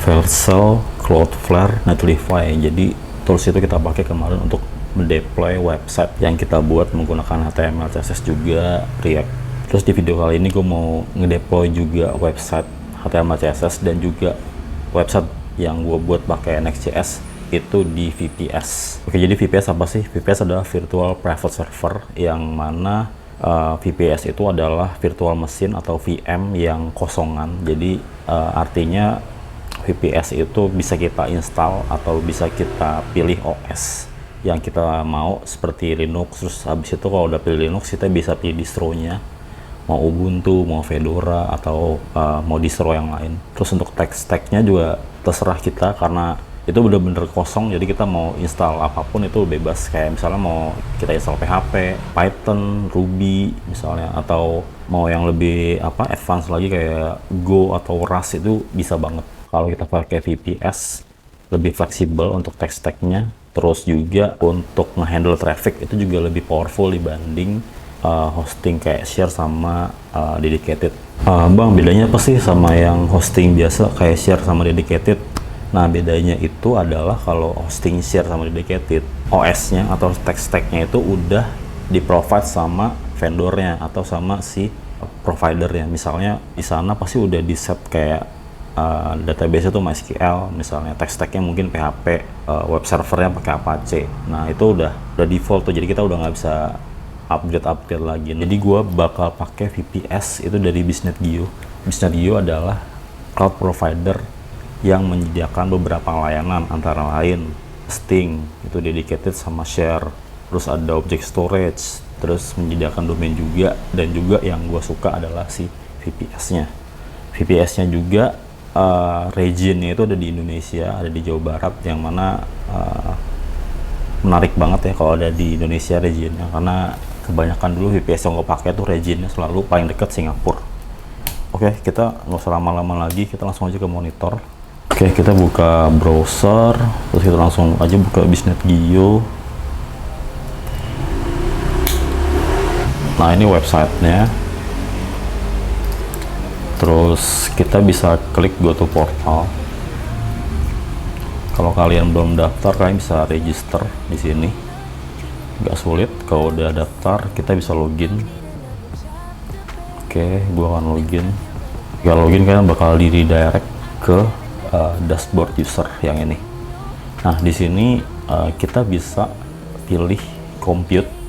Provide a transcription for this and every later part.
Vercel, Cloudflare, Netlify. Jadi tools itu kita pakai kemarin untuk mendeploy website yang kita buat menggunakan HTML, CSS juga React. Terus di video kali ini gue mau ngedeploy juga website HTML, CSS dan juga website yang gue buat pakai Next.js itu di VPS. Oke, jadi VPS apa sih? VPS adalah Virtual Private Server, yang mana VPS itu adalah virtual machine atau VM yang kosongan. Jadi artinya VPS itu bisa kita install atau bisa kita pilih OS yang kita mau, seperti Linux. Terus habis itu kalau udah pilih Linux, kita bisa pilih distronya, mau Ubuntu, mau Fedora, atau mau distro yang lain. Terus untuk text stack-nya juga terserah kita, karena itu bener-bener kosong, jadi kita mau install apapun itu bebas. Kayak misalnya mau kita install PHP, Python, Ruby misalnya, atau mau yang lebih advance lagi kayak Go atau Rust, itu bisa banget. Kalau kita pakai VPS lebih fleksibel untuk text stack-nya, terus juga untuk ngehandle traffic itu juga lebih powerful dibanding hosting kayak share sama dedicated. Bang, bedanya apa sih sama yang hosting biasa kayak share sama dedicated? Nah, bedanya itu adalah kalau hosting share sama dedicated, OS-nya atau text stack-nya itu udah di-provide sama vendornya atau sama si providernya. Misalnya di sana pasti udah di-set kayak database itu MySQL, misalnya text stack-nya mungkin PHP, web servernya pakai Apache. Nah, itu udah default tuh, jadi kita udah nggak bisa upgrade lagi. Jadi gue bakal pakai VPS itu dari Bisnet.geo. Bisnet.geo adalah cloud provider yang menyediakan beberapa layanan, antara lain hosting itu dedicated sama share, terus ada object storage, terus menyediakan domain juga, dan juga yang gue suka adalah si VPS-nya. VPS-nya juga region-nya itu ada di Indonesia, ada di Jawa Barat, yang mana menarik banget ya kalau ada di Indonesia region-nya, karena kebanyakan dulu VPS yang gue pakai tuh region-nya selalu paling dekat Singapura. Oke, kita nggak usah lama-lama lagi, kita langsung aja ke monitor. Oke, kita buka browser, terus kita langsung aja buka Bisnet.geo. Nah, ini websitenya. Terus kita bisa klik go to portal. Kalau kalian belum daftar, kalian bisa register di sini. Nggak sulit. Kalau udah daftar, kita bisa login. Oke, gua akan login. Jika login, kalian bakal di redirect ke dashboard user yang ini. Nah, di sini kita bisa pilih compute.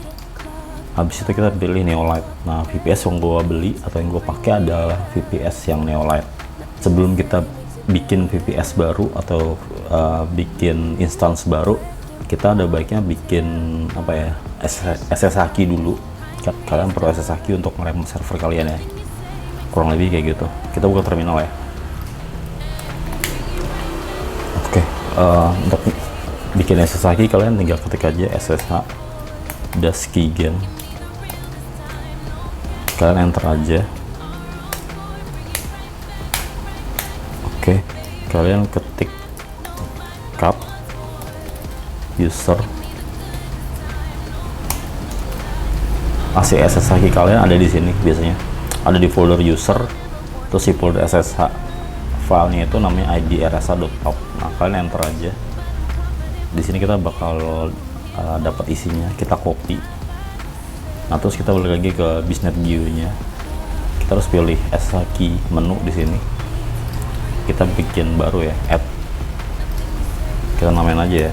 Habis itu kita pilih Neolite. Nah, VPS yang gue beli atau yang gue pakai adalah VPS yang Neolite. Sebelum kita bikin VPS baru atau bikin instance baru, kita ada baiknya bikin SSH key dulu. Kalian perlu SSH key untuk ngerem server kalian ya. Kurang lebih kayak gitu. Kita buka terminal ya. Oke, untuk bikin SSH key kalian tinggal ketik aja SSH -keygen. Kalian enter aja. Oke, kalian ketik cap user. SSH key kalian ada di sini, biasanya ada di folder user. Terus di folder SSH filenya itu namanya id-rsa.top. Nah, kalian enter aja. Di sini kita bakal dapat isinya, kita copy. Nah, terus kita balik lagi ke Bisnet.geo-nya. Kita harus pilih SSH key menu di sini. Kita bikin baru ya, add. Kita namain aja ya.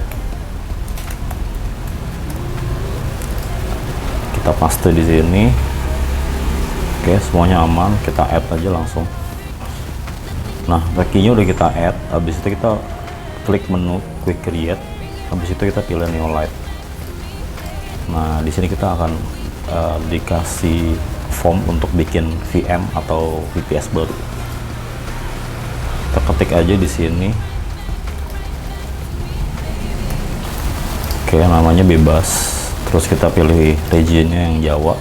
Kita paste di sini. Oke, semuanya aman. Kita add aja langsung. Nah, key-nya udah kita add. Habis itu kita klik menu quick create. Habis itu kita pilih Neolite. Nah, di sini kita akan dikasih form untuk bikin VM atau VPS baru. Kita ketik aja di sini. Oke, namanya bebas. Terus kita pilih regionnya yang Jawa.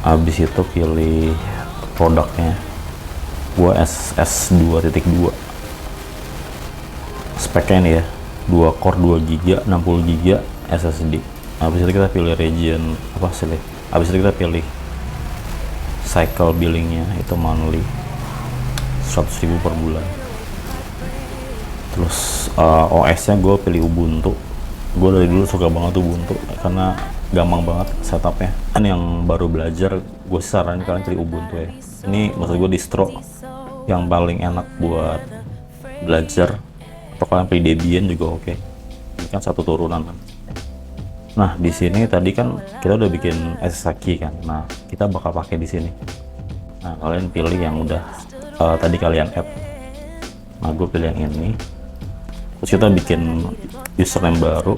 Habis itu pilih produknya. Gua SS 2.2. Speknya ini ya. 2 core 2 GB 60 GB SSD. Habis itu kita pilih region habis itu kita pilih cycle billingnya, itu monthly 100.000 per bulan. Terus OS nya gue pilih Ubuntu. Gue dari dulu suka banget Ubuntu karena gampang banget setupnya. Kan yang baru belajar, gue saranin kalian pilih Ubuntu ya. Ini maksud gue distro yang paling enak buat belajar. Atau kalian pilih Debian juga oke. Ini kan satu turunan kan. Nah di sini tadi kan kita udah bikin SSH kan. Nah kita bakal pakai di sini. Nah kalian pilih yang udah tadi kalian add. Nah gue pilih yang ini. Terus kita bikin username baru.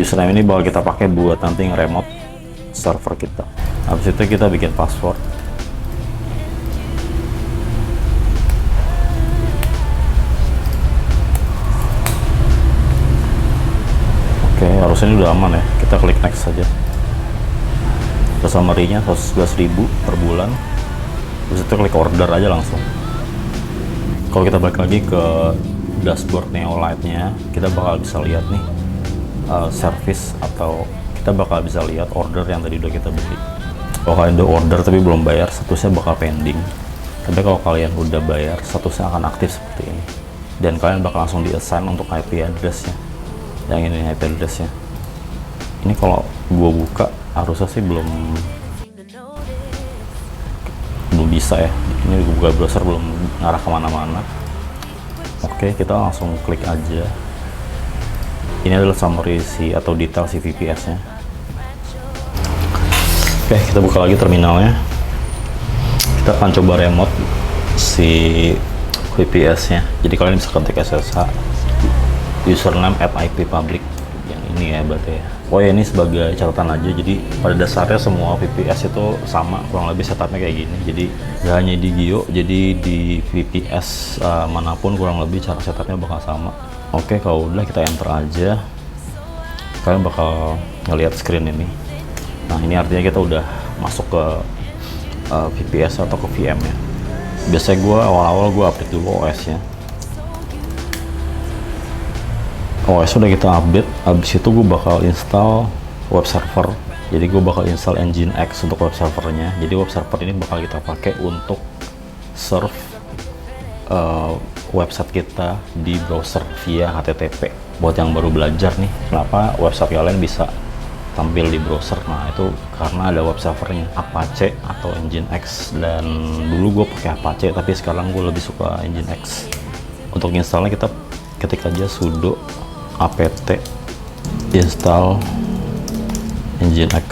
Username ini bakal kita pakai buat nanti nge-remote server kita. Habis itu kita bikin password. Oke, harusnya ini udah aman ya. Kita klik next saja. Terus summary-nya 111.000 per bulan. Terus itu klik order aja langsung. Kalau kita balik lagi ke dashboard Neolite-nya, kita bakal bisa lihat nih service, atau kita bakal bisa lihat order yang tadi udah kita beli. Kalau kalian udah order tapi belum bayar, statusnya bakal pending. Tapi kalau kalian udah bayar, statusnya akan aktif seperti ini. Dan kalian bakal langsung di-assign untuk IP address-nya. Yang ini IP address-nya. Ini kalau gua buka, harusnya sih belum bisa ya. Ini gua buka browser belum ngarah kemana-mana. Oke, kita langsung klik aja. Ini adalah summary atau detail si VPS nya. Oke, kita buka lagi terminalnya. Kita akan coba remote si VPS nya. Jadi kalian bisa ketik SSH username @IP public yang ini ya berarti ya. Oh ya, ini sebagai catatan aja. Jadi pada dasarnya semua VPS itu sama, kurang lebih setupnya kayak gini. Jadi gak hanya di Gio, jadi di VPS manapun kurang lebih cara setupnya bakal sama. Oke, kalau udah kita enter aja, kalian bakal ngelihat screen ini. Nah ini artinya kita udah masuk ke VPS atau ke VM nya. Biasanya gue awal-awal gue update dulu OS nya. OS udah kita update, abis itu gue bakal install web server. Jadi gue bakal install Nginx untuk web servernya. Jadi web server ini bakal kita pakai untuk serve website kita di browser via HTTP. Buat yang baru belajar nih, kenapa website kalian bisa tampil di browser? Nah itu karena ada web servernya, Apache atau Nginx. Dan dulu gue pakai Apache, tapi sekarang gue lebih suka Nginx. Untuk installnya kita ketik aja sudo apt install Nginx.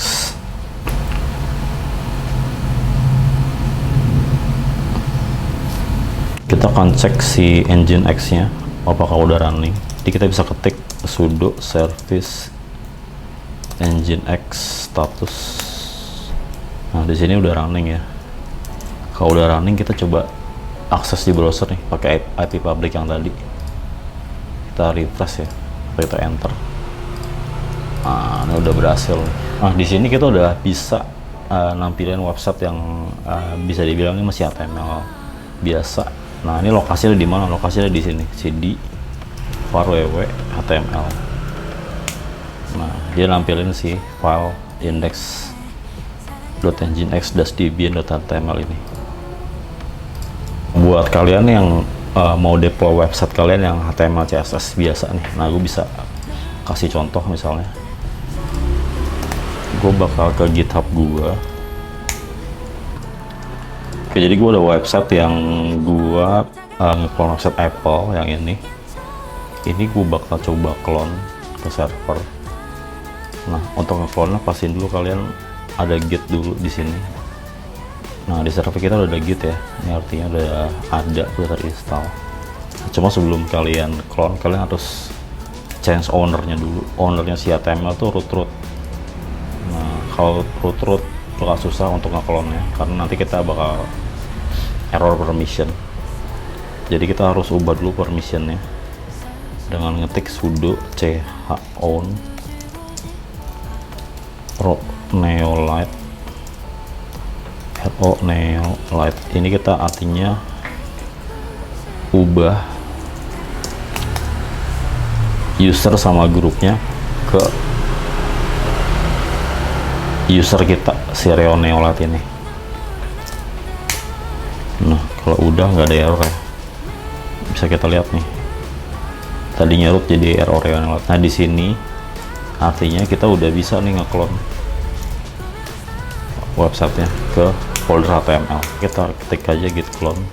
Kita akan cek si Nginx nya apakah udah running. Jadi kita bisa ketik sudo service Nginx status. Nah di sini udah running ya. Kalau udah running, kita coba akses di browser nih pakai IP public yang tadi. Kita refresh ya, kita enter. Nah ini udah berhasil. Nah di sini kita udah bisa nampilin website yang bisa dibilang ini masih HTML biasa. Nah ini lokasinya di mana? Lokasinya di sini, cd var ww html. Nah dia nampilin si file index.nginx-debian.html ini. Buat kalian yang mau deploy website kalian yang HTML CSS biasa nih, nah gue bisa kasih contoh. Misalnya gue bakal ke GitHub gue. Oke, jadi gue ada website yang gue nge-clone website Apple yang ini gue bakal coba clone ke server. Nah untuk nge-clone pastiin dulu kalian ada git dulu di sini. Nah di server kita udah ada git ya, ini artinya udah terinstall. Cuma sebelum kalian clone, kalian harus change ownernya dulu. Ownernya si HTML tuh root. Nah kalau root bakal susah untuk nge-clone nya, karena nanti kita bakal error permission. Jadi kita harus ubah dulu permissionnya dengan ngetik sudo chown neolite neolite. Ini kita artinya ubah user sama grupnya ke user kita si neolite ini. Nah kalau udah nggak ada error ya. Bisa kita lihat nih, tadinya root jadi error yang lewat. Nah di sini artinya kita udah bisa nih ngeklon websitenya ke folder HTML. Kita ketik aja git clone.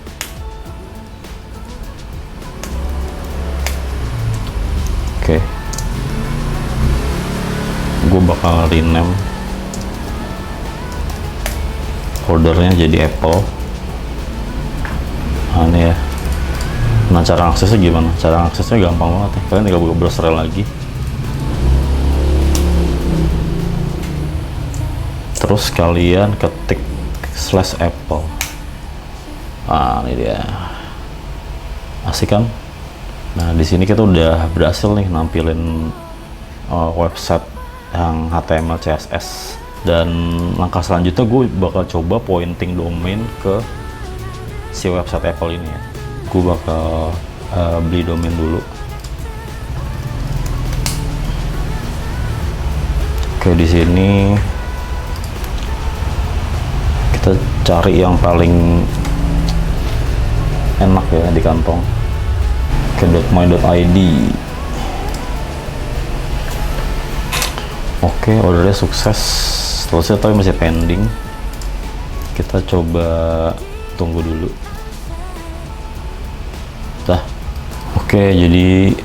Oke, gue bakal rename foldernya jadi Apple. Nah ini ya. Nah cara aksesnya gimana? Cara aksesnya gampang banget ya. Kalian tinggal buka browser lagi, terus kalian ketik /apple. Nah ini dia, asik kan? Nah di sini kita udah berhasil nih nampilin website yang HTML CSS. Dan langkah selanjutnya gue bakal coba pointing domain ke si website Apple ini ya. Gue bakal beli domain dulu. Oke, di sini kita cari yang paling enak ya di kantong. Oke, .my.id. Oke, ordernya sukses. Terusnya tapi masih pending. Kita coba tunggu dulu. Dah. Oke, jadi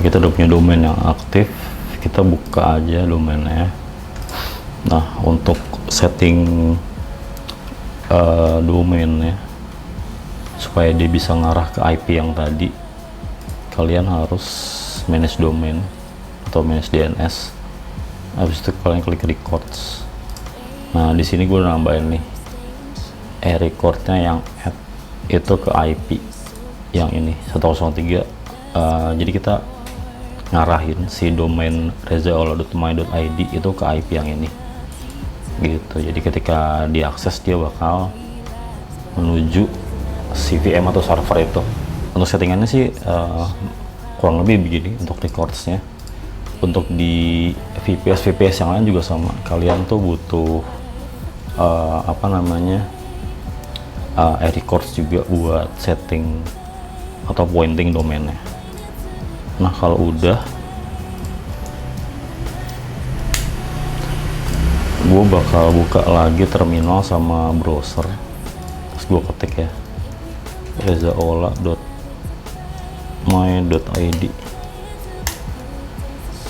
kita udah punya domain yang aktif. Kita buka aja domainnya. Nah, untuk setting domainnya supaya dia bisa ngarah ke IP yang tadi, kalian harus manage domain atau manage DNS. Habis itu kalian klik records. Nah di sini gue nambahin nih recordnya yang add itu ke IP yang ini 103. Jadi kita ngarahin si domain rezaola.my.id itu ke IP yang ini gitu. Jadi ketika diakses dia bakal menuju CVM atau server itu. Untuk settingannya sih kurang lebih begini untuk recordsnya. Untuk di VPS yang lain juga sama, kalian tuh butuh records juga buat setting atau pointing domainnya. Nah kalau udah, gue bakal buka lagi terminal sama browser, terus gue ketik ya rezaola.my.id.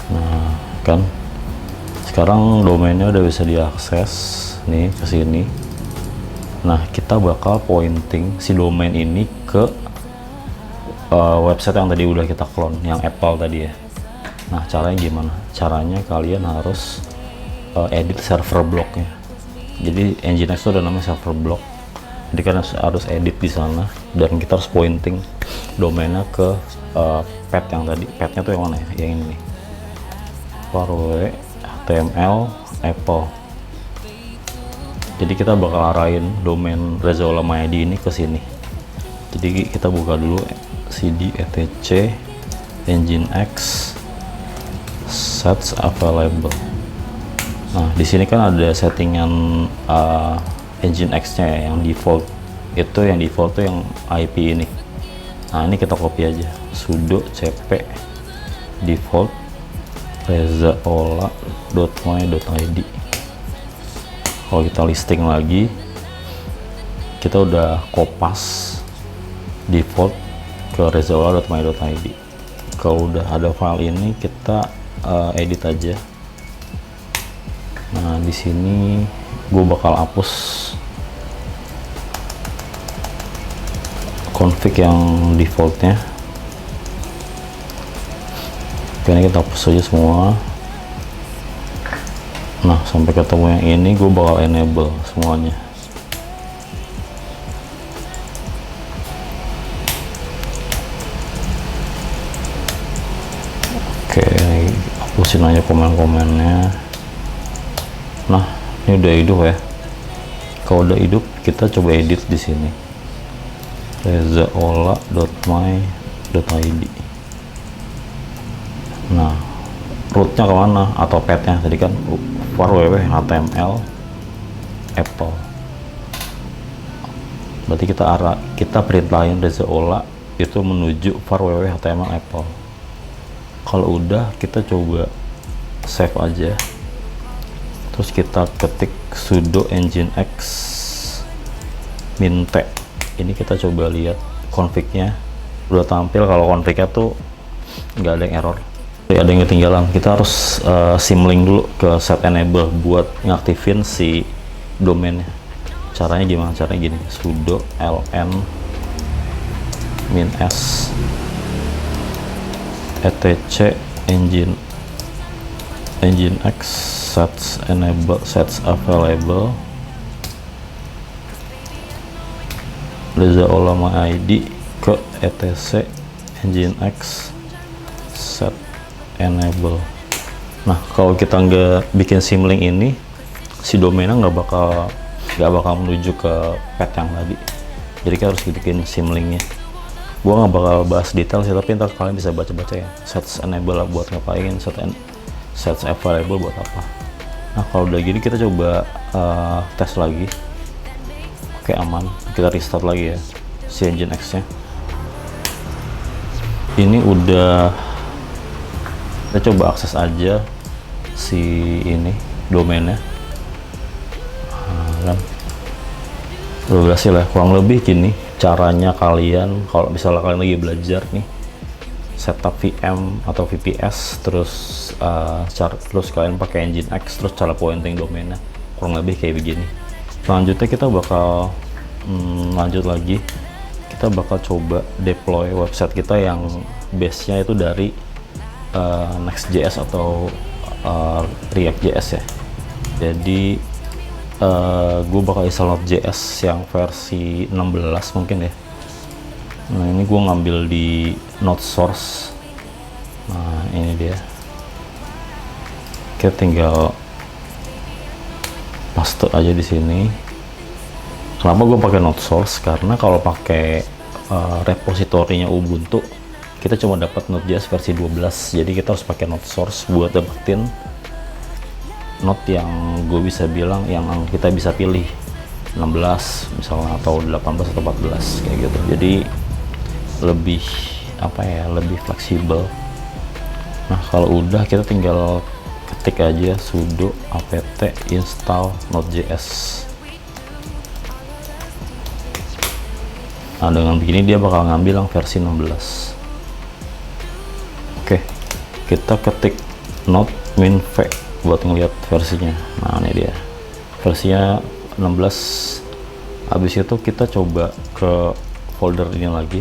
Nah kan sekarang domainnya udah bisa diakses nih ke sini. Nah kita bakal pointing si domain ini ke website yang tadi udah kita clone, yang Apple tadi ya. Nah caranya gimana? Caranya kalian harus edit server blocknya. Jadi Nginx itu ada namanya server block. Jadi kan harus edit di sana, dan kita harus pointing domainnya ke path yang tadi. Pathnya tuh yang mana ya? Yang ini nih. Varroe HTML Apple. Jadi kita bakal arahin domain rezaola.my.id ini ke sini. Jadi kita buka dulu cd etc nginx sets available. Nah di sini kan ada settingan nginx-nya ya, yang default itu, yang default tuh yang IP ini. Nah ini kita copy aja, sudo cp default rezaola.my.id. Kalau kita listing lagi, kita udah kopas default ke rezaola.my.id. Kalau udah ada file ini, kita edit aja. Nah di sini gue bakal hapus config yang defaultnya. Oke, ini kita hapus aja semua. Nah sampai ketemu yang ini, gue bakal enable semuanya. Oke, hapusin aja komen-komennya. Nah ini udah hidup ya. Kalau udah hidup, kita coba edit di sini rezaola.my.id. Nah rootnya kemana atau pathnya tadi kan var www HTML Apple. Berarti kita perintahin Rezaola itu menuju var www.html Apple. Kalau udah, kita coba save aja. Terus kita ketik sudo nginx -t. Ini kita coba lihat config-nya udah tampil. Kalau config-nya tuh nggak ada yang error, ada yang ketinggalan. Kita harus symlink dulu ke set enable buat ngaktifin si domainnya. Caranya gimana? Caranya gini, sudo ln -s etc nginx sets enable sets available Rezaola ID ke etc nginx set enable. Nah, kalau kita nggak bikin symlink ini, si domainnya nggak bakal menuju ke path yang tadi. Jadi kita harus bikin symlinknya. Gua nggak bakal bahas detail sih, tapi ntar kalian bisa baca-baca ya. Sets enable buat ngapain, sets available buat apa. Nah, kalau udah gini kita coba tes lagi. Oke, aman. Kita restart lagi ya si nginx nya. Ini udah, kita coba akses aja si ini domainnya. Kan udah berhasil ya, kurang lebih gini caranya kalian kalau misalnya kalian lagi belajar nih setup VM atau VPS, terus terus kalian pakai nginx, terus cara pointing domainnya kurang lebih kayak begini. Selanjutnya kita bakal lanjut lagi, kita bakal coba deploy website kita yang base nya itu dari Next.js atau React.js ya. Jadi gue bakal install Node.js yang versi 16 mungkin ya. Nah, ini gue ngambil di node source. Nah, ini dia. Kita tinggal paste aja di sini. Kenapa gue pakai node source? Karena kalau pakai repositorinya Ubuntu, kita cuma dapat Node.js versi 12. Jadi kita harus pakai node source buat dapetin node yang gue bisa bilang yang kita bisa pilih 16 misalnya, atau 18 atau 14 kayak gitu. Jadi lebih apa ya, lebih fleksibel. Nah, kalau udah kita tinggal ketik aja sudo apt install node.js. Nah, dengan begini dia bakal ngambil yang versi 16. Oke, kita ketik node min-v buat ngeliat versinya. Nah, ini dia versinya 16. Habis itu kita coba ke folder ini lagi,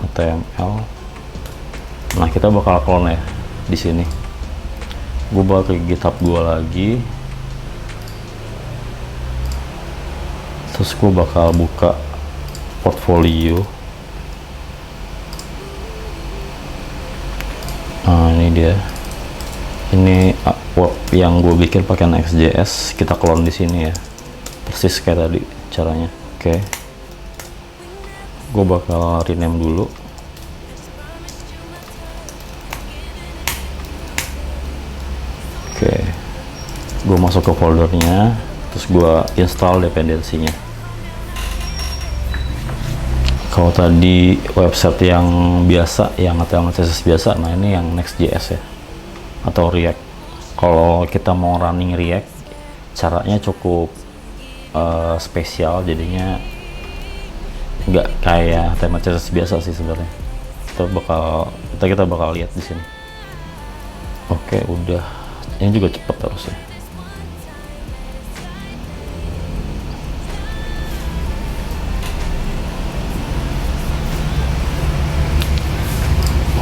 html. Nah, kita bakal clone ya di sini. Gue bakal ke GitHub gue lagi, terus gue bakal buka portfolio. Nah, ini dia. Ini web yang gue bikin pakai Next.js, kita clone di sini ya, persis kayak tadi caranya. Oke, gue bakal rename dulu. Oke, gue masuk ke foldernya, terus gue install dependensinya. Kalau tadi website yang biasa, yang HTML CSS biasa, nah ini yang Next.js ya, atau React. Kalau kita mau running React, caranya cukup spesial, jadinya nggak kayak HTML CSS biasa sih sebenarnya. Kita bakal lihat di sini. Oke, udah. Ini juga cepet harusnya.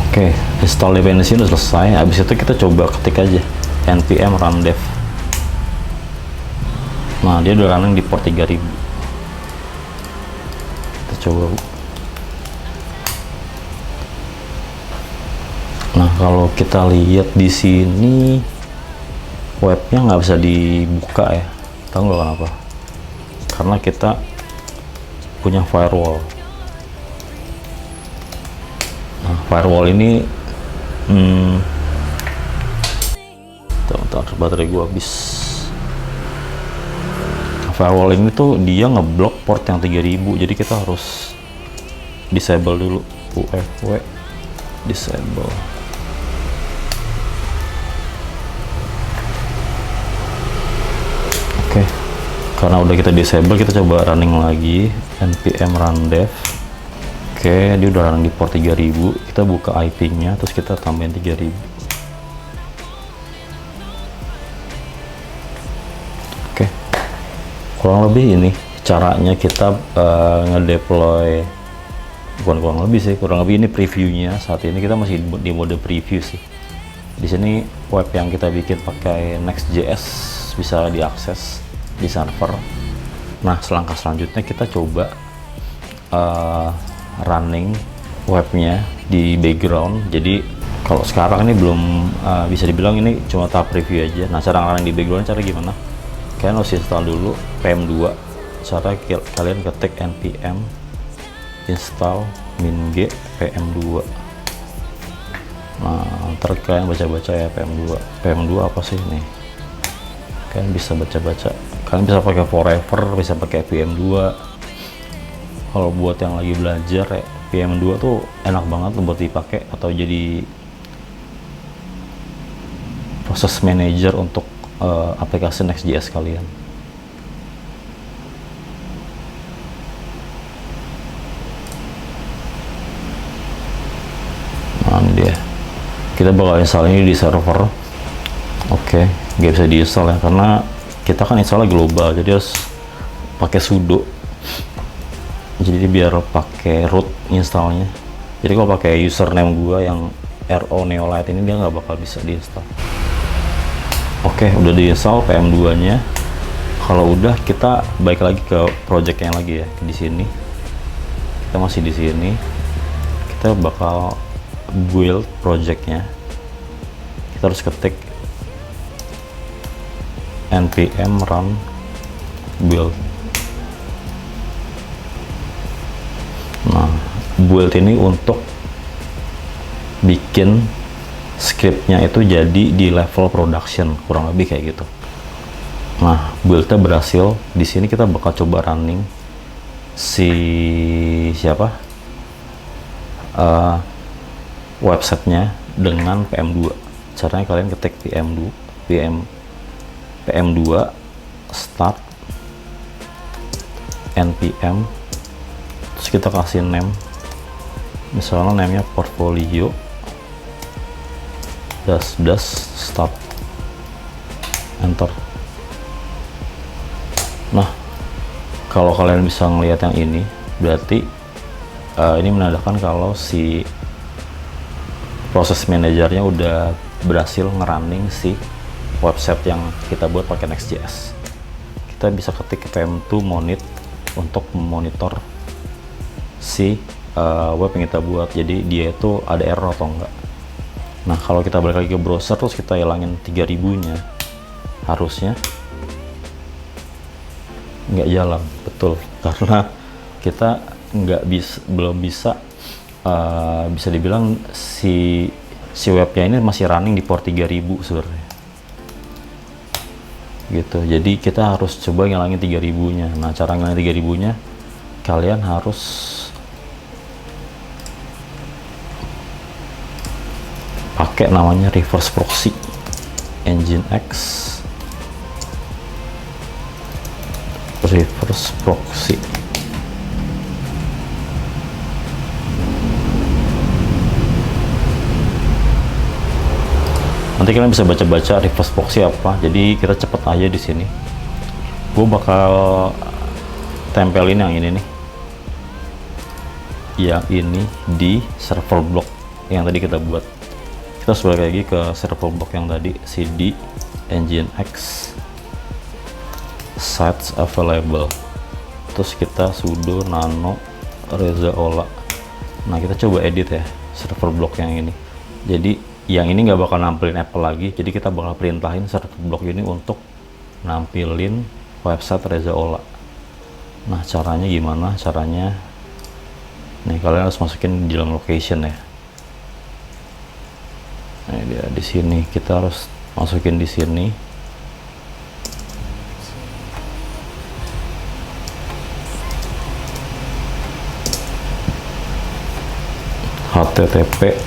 Oke, install dependency udah selesai. Habis itu kita coba ketik aja npm run dev. Nah, dia udah running di port 3000. Kita coba. Nah, kalau kita lihat di sini webnya nggak bisa dibuka ya. Tahu nggak kenapa? Karena kita punya firewall. Nah, firewall ini bentar, baterai gua habis. firewall ini tuh dia ngeblok port yang 3000, jadi kita harus disable dulu. UFW disable. Oke, karena udah kita disable, kita coba running lagi npm run dev. Oke, dia udah running di port 3000. Kita buka IP nya, terus kita tambahin 3000. Oke, kurang lebih ini caranya kita ngedeploy. Bukan kurang lebih sih, kurang lebih ini previewnya. Saat ini kita masih di mode preview sih. Di sini web yang kita bikin pakai Next.js bisa diakses di server. Nah, selangkah selanjutnya kita coba running webnya di background. Jadi kalau sekarang ini belum bisa dibilang ini cuma tahap preview aja. Nah, cara running di background cara gimana? Kalian harus install dulu PM2. Cara kalian ketik npm install min-g PM2. Nah, ntar kalian baca-baca ya PM2 apa sih nih, kalian bisa baca-baca. Kalian bisa pakai forever, bisa pakai PM2. Kalau buat yang lagi belajar ya, PM2 tuh enak banget buat dipakai atau jadi proses manager untuk aplikasi Next.js kalian. Nah, ini dia. Kita bakal install ini di server. Oke, nggak bisa diinstal ya karena kita kan installnya global, jadi harus pakai sudo. Jadi biar pakai root installnya. Jadi kalau pakai username gua yang ro neolite ini dia nggak bakal bisa diinstal. Oke, udah diinstal PM2 nya. Kalau udah, kita balik lagi ke project yang lagi ya. Di sini kita masih di sini, kita bakal build projectnya. Kita harus ketik npm run build. Nah, build ini untuk bikin scriptnya itu jadi di level production, kurang lebih kayak gitu. Nah, buildnya berhasil. Di sini kita bakal coba running si siapa websitenya dengan PM2. Caranya kalian ketik PM2 start npm, terus kita kasih name, misalnya namanya portfolio dash start, enter. Nah, kalau kalian bisa ngelihat yang ini, berarti ini menandakan kalau si proses manajernya udah berhasil ngerunning si website yang kita buat pakai Next.js. Kita bisa ketik PM2 monit untuk memonitor si web yang kita buat, jadi dia itu ada error atau enggak. Nah, kalau kita balik lagi ke browser terus kita hilangin 3000 nya, harusnya nggak jalan, betul, karena kita belum bisa bisa dibilang si webnya ini masih running di port 3000 sebenarnya gitu. Jadi kita harus coba ngilangin 3000 nya. Nah, cara ngilangin 3000 nya, kalian harus pakai namanya reverse proxy nginx reverse proxy. Nanti kalian bisa baca-baca reverse proxy apa. Jadi kita cepet aja di sini. Gue bakal tempelin yang ini nih, yang ini di server block yang tadi kita buat. Kita harus balik lagi ke server block yang tadi, cd nginx sites available, terus kita sudo nano rezaola. Nah, kita coba edit ya server block yang ini. Jadi yang ini nggak bakal nampilin Apple lagi, jadi kita bakal perintahin server block ini untuk nampilin website Rezaola. Nah, caranya gimana? Caranya nih, kalian harus masukin di dalam location ya. Nah, dia di sini, kita harus masukin di sini. http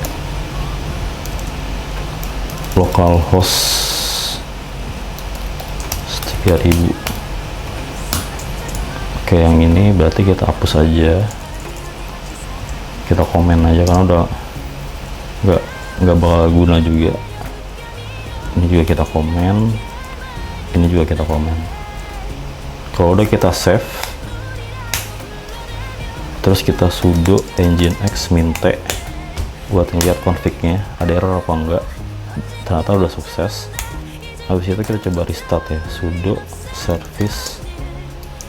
localhost 3000. Oke, yang ini berarti kita hapus aja, kita komen aja karena udah nggak bakal guna juga. Ini juga kita komen, ini juga kita komen. Kalau udah kita save, terus kita sudo nginx -t buat ngeliat config-nya ada error apa enggak. Ternyata udah sukses. Habis itu kita coba restart ya, sudo service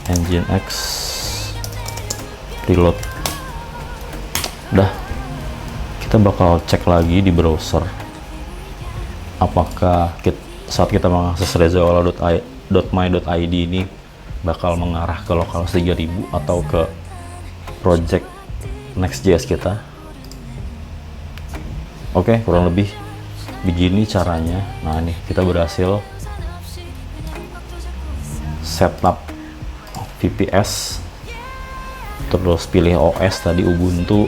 nginx reload. Udah, kita bakal cek lagi di browser apakah saat kita mengakses rezoala.my.id ini bakal mengarah ke localhost 3000 atau ke project Next.js kita. Oke, kurang lebih begini caranya. Nah, ini kita berhasil setup VPS, terus pilih OS tadi Ubuntu,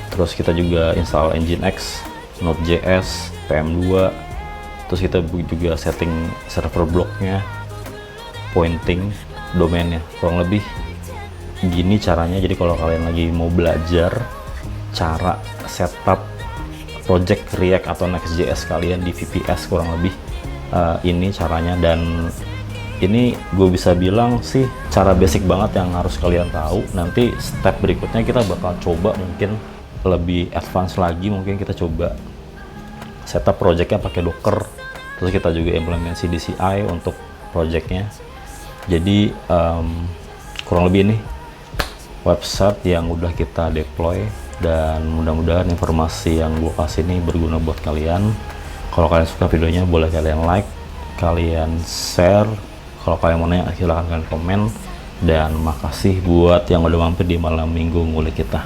terus kita juga install Nginx, Node.js, PM2, terus kita juga setting server blocknya, pointing, domainnya. Kurang lebih gini caranya. Jadi kalau kalian lagi mau belajar cara setup project React atau Next.js kalian di VPS, kurang lebih ini caranya. Dan ini gue bisa bilang sih cara basic banget yang harus kalian tahu. Nanti step berikutnya kita bakal coba mungkin lebih advance lagi, mungkin kita coba setup projectnya pakai Docker, terus kita juga implementasi di CI untuk projectnya. Jadi kurang lebih ini website yang udah kita deploy, dan mudah-mudahan informasi yang gue kasih ini berguna buat kalian. Kalau kalian suka videonya boleh kalian like, kalian share. Kalau kalian mau nanya silahkan kalian komen. Dan makasih buat yang udah mampir di malam minggu ngulik kita.